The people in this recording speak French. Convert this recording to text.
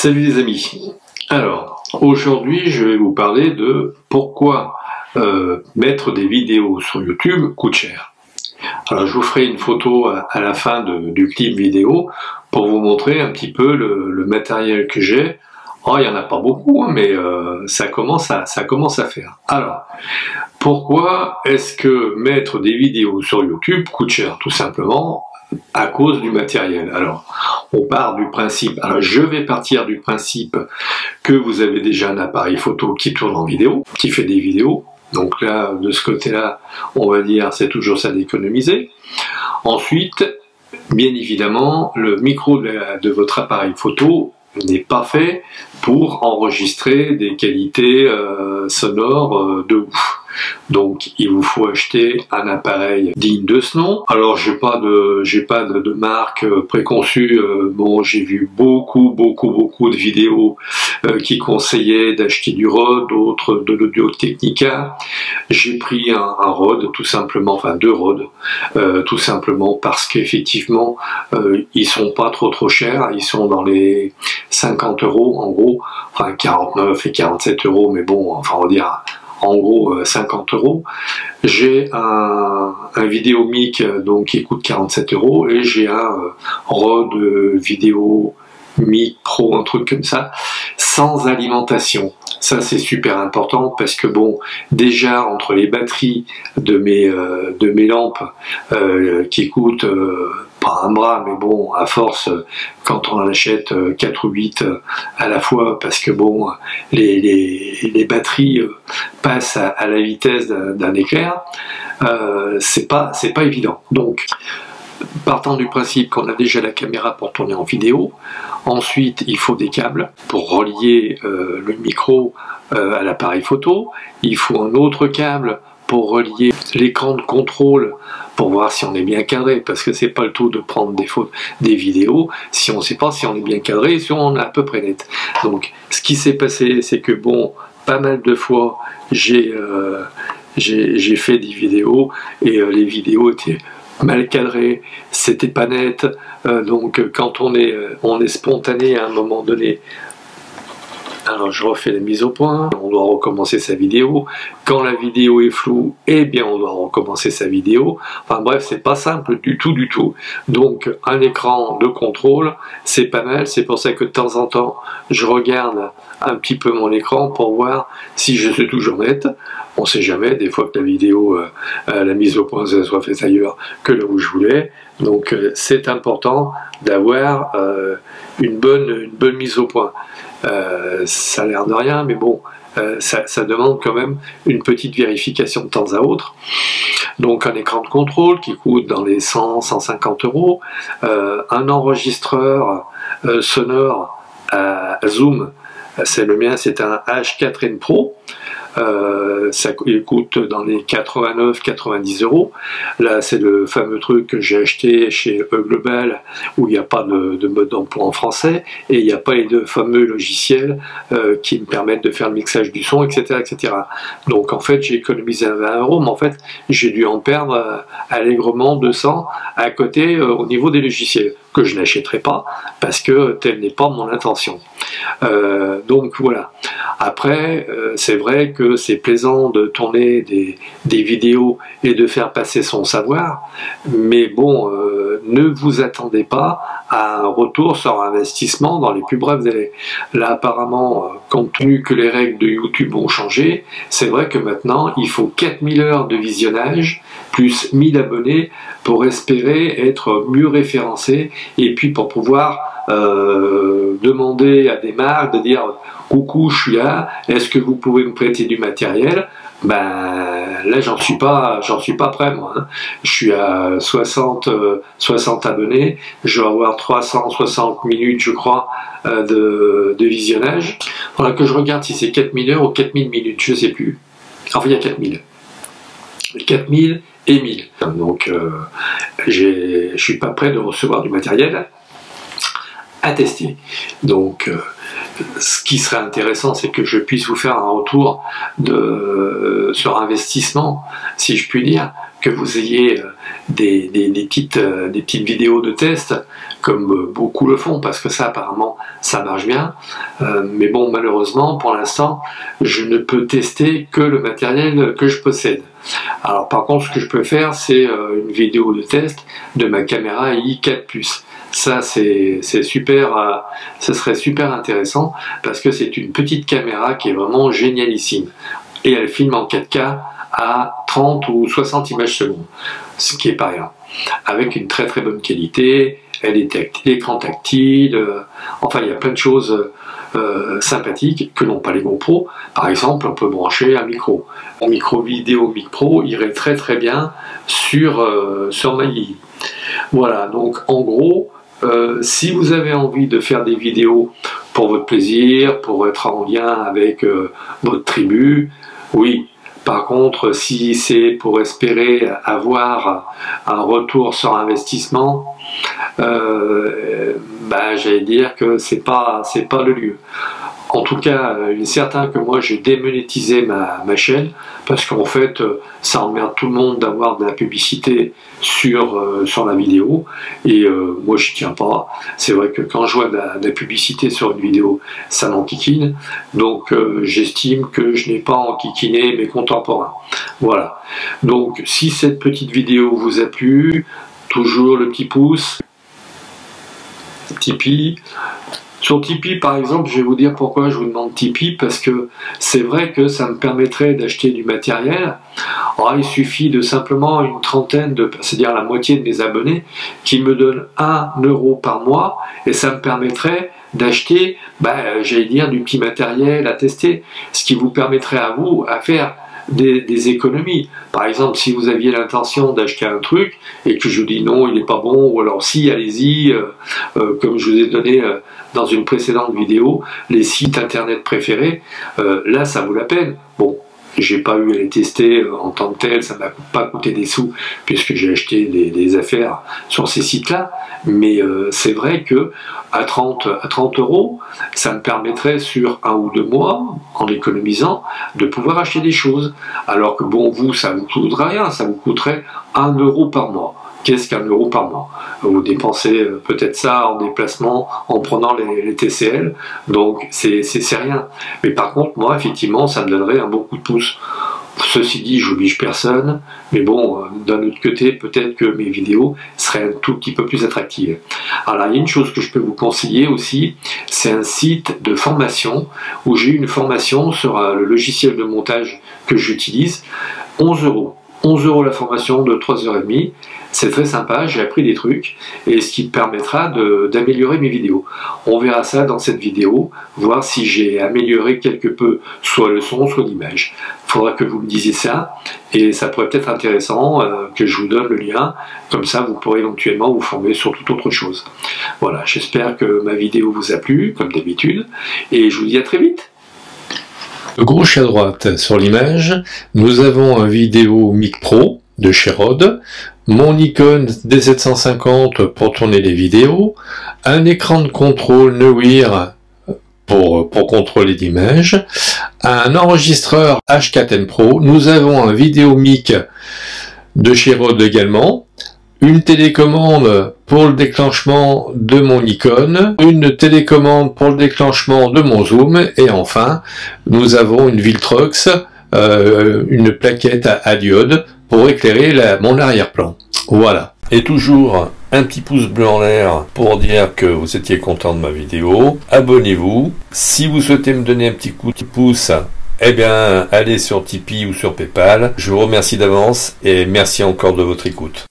Salut les amis. Alors, aujourd'hui, je vais vous parler de pourquoi mettre des vidéos sur YouTube coûte cher. Alors, je vous ferai une photo à la fin du clip vidéo pour vous montrer un petit peu le matériel que j'ai. Oh, il n'y en a pas beaucoup, hein, mais ça commence à faire. Alors, pourquoi est-ce que mettre des vidéos sur YouTube coûte cher? Tout simplement à cause du matériel. Alors, on part du principe, alors je vais partir du principe que vous avez déjà un appareil photo qui tourne en vidéo, qui fait des vidéos. Donc là, de ce côté-là, on va dire c'est toujours ça d'économiser. Ensuite, bien évidemment, le micro de votre appareil photo n'est pas fait pour enregistrer des qualités sonores de ouf. Donc il vous faut acheter un appareil digne de ce nom. Alors j'ai pas de marque préconçue. Bon, j'ai vu beaucoup de vidéos qui conseillaient d'acheter du Rode, d'autres de l'Audio-Technica. J'ai pris un Rode tout simplement, enfin deux Rode, tout simplement parce qu'effectivement ils sont pas trop chers. Ils sont dans les 50 € en gros, enfin 49 et 47 €, mais bon, enfin on va dire en gros 50 €. J'ai un Vidéomic donc qui coûte 47 € et j'ai un Rode Vidéomic Pro, un truc comme ça, sans alimentation. Ça c'est super important parce que bon, déjà entre les batteries de mes lampes qui coûtent pas un bras, mais bon, à force, quand on en achète 4 ou 8 à la fois, parce que bon, les batteries passent à la vitesse d'un éclair, c'est pas évident. Donc, partant du principe qu'on a déjà la caméra pour tourner en vidéo, ensuite il faut des câbles pour relier le micro à l'appareil photo, il faut un autre câble pour relier l'écran de contrôle pour voir si on est bien cadré, parce que c'est pas le tout de prendre des vidéos si on sait pas si on est bien cadré, si on est à peu près net. Donc ce qui s'est passé, c'est que bon, pas mal de fois j'ai fait des vidéos et les vidéos étaient mal cadrées, c'était pas net, donc quand on est spontané à un moment donné. Alors je refais la mise au point, on doit recommencer sa vidéo. Quand la vidéo est floue, eh bien on doit recommencer sa vidéo. Enfin bref, c'est pas simple du tout. Donc un écran de contrôle, c'est pas mal. C'est pour ça que de temps en temps, je regarde un petit peu mon écran pour voir si je suis toujours net. On sait jamais, des fois que la vidéo, la mise au point, ça soit faite ailleurs que là où je voulais. Donc c'est important d'avoir une bonne mise au point. Ça a l'air de rien, mais bon, ça demande quand même une petite vérification de temps à autre. Donc un écran de contrôle qui coûte dans les 100-150 €, un enregistreur sonore à Zoom, c'est le mien, c'est un H4n Pro. Ça coûte dans les 89-90 €. Là, c'est le fameux truc que j'ai acheté chez E-Global où il n'y a pas de mode d'emploi en français et il n'y a pas les deux fameux logiciels qui me permettent de faire le mixage du son, etc. Donc en fait, j'ai économisé 20 €, mais en fait, j'ai dû en perdre allègrement 200 à côté au niveau des logiciels que je n'achèterai pas parce que telle n'est pas mon intention. Donc voilà. Après, c'est vrai que c'est plaisant de tourner des vidéos et de faire passer son savoir, mais bon, ne vous attendez pas à un retour sur investissement dans les plus brefs délais. Là, apparemment, compte tenu que les règles de YouTube ont changé, c'est vrai que maintenant, il faut 4000 heures de visionnage, plus 1000 abonnés, pour espérer être mieux référencé, et puis pour pouvoir demander à des marques de dire coucou, je suis là, est-ce que vous pouvez me prêter du matériel? Ben là j'en suis pas prêt moi, hein. Je suis à 60 abonnés, je vais avoir 360 minutes je crois de visionnage. Voilà, que je regarde si c'est 4000 heures ou 4000 minutes, je sais plus. Enfin il y a 4000 et 1000. Donc je suis pas prêt de recevoir du matériel à tester. Donc ce qui serait intéressant, c'est que je puisse vous faire un retour sur investissement, si je puis dire, que vous ayez des petites vidéos de test, comme beaucoup le font, parce que ça apparemment ça marche bien, mais bon, malheureusement pour l'instant je ne peux tester que le matériel que je possède. Alors par contre, ce que je peux faire, c'est une vidéo de test de ma caméra i4+. Ça c'est super, ce serait super intéressant, parce que c'est une petite caméra qui est vraiment génialissime, et elle filme en 4K à 30 ou 60 images secondes, ce qui est pas rien, avec une très très bonne qualité. Elle est écran tactile, enfin il y a plein de choses sympathiques que n'ont pas les GoPro. Par exemple, on peut brancher un micro. Un micro vidéo Mic Pro irait très très bien sur ma Yii. Voilà, donc en gros, si vous avez envie de faire des vidéos pour votre plaisir, pour être en lien avec votre tribu, oui. Par contre, si c'est pour espérer avoir un retour sur investissement, j'allais dire que c'est pas le lieu. En tout cas, il est certain que moi j'ai démonétisé ma chaîne, parce qu'en fait ça emmerde tout le monde d'avoir de la publicité sur la vidéo, et moi j'y tiens pas. C'est vrai que quand je vois de la publicité sur une vidéo, ça m'enquiquine, donc j'estime que je n'ai pas enquiquiné mes contemporains. Voilà, donc si cette petite vidéo vous a plu, toujours le petit pouce, Tipeee. Sur Tipeee, par exemple, je vais vous dire pourquoi je vous demande Tipeee, parce que c'est vrai que ça me permettrait d'acheter du matériel. Alors, il suffit de simplement une trentaine, c'est-à-dire la moitié de mes abonnés, qui me donnent 1 euro par mois, et ça me permettrait d'acheter, j'allais dire, du petit matériel à tester, ce qui vous permettrait à vous à faire des économies. Par exemple, si vous aviez l'intention d'acheter un truc et que je vous dis non, il n'est pas bon, ou alors si, allez-y, comme je vous ai donné dans une précédente vidéo, les sites internet préférés, là ça vaut la peine. Bon, j'ai pas eu à les tester en tant que tel, ça m'a pas coûté des sous puisque j'ai acheté des affaires sur ces sites-là, mais c'est vrai que à 30 euros, ça me permettrait sur 1 ou 2 mois, en économisant, de pouvoir acheter des choses. Alors que bon, vous, ça vous coûterait rien, ça vous coûterait 1 euro par mois. Qu'est-ce qu'un euro par mois? Vous dépensez peut-être ça en déplacement, en prenant les TCL, donc c'est rien. Mais par contre, moi, effectivement, ça me donnerait un bon coup de pouce. Ceci dit, j'oblige personne, mais bon, d'un autre côté, peut-être que mes vidéos seraient un tout petit peu plus attractives. Alors, il y a une chose que je peux vous conseiller aussi, c'est un site de formation, où j'ai eu une formation sur le logiciel de montage que j'utilise, 11 euros. 11 euros la formation de 3h30, c'est très sympa, j'ai appris des trucs, et ce qui me permettra d'améliorer mes vidéos. On verra ça dans cette vidéo, voir si j'ai amélioré quelque peu, soit le son, soit l'image. Il faudra que vous me disiez ça, et ça pourrait être intéressant que je vous donne le lien, comme ça vous pourrez éventuellement vous former sur toute autre chose. Voilà, j'espère que ma vidéo vous a plu, comme d'habitude, et je vous dis à très vite. De gauche à droite sur l'image, nous avons un vidéo Mic Pro de chez Rode, mon Nikon D750 pour tourner les vidéos, un écran de contrôle Neuwirth pour contrôler l'image, un enregistreur H4n Pro, nous avons un vidéo mic de chez Rode également, une télécommande pour le déclenchement de mon Nikon, une télécommande pour le déclenchement de mon zoom, et enfin, nous avons une Viltrox, une plaquette à diode pour éclairer mon arrière-plan. Voilà. Et toujours un petit pouce bleu en l'air pour dire que vous étiez content de ma vidéo. Abonnez-vous. Si vous souhaitez me donner un petit coup de pouce, eh bien, allez sur Tipeee ou sur PayPal. Je vous remercie d'avance et merci encore de votre écoute.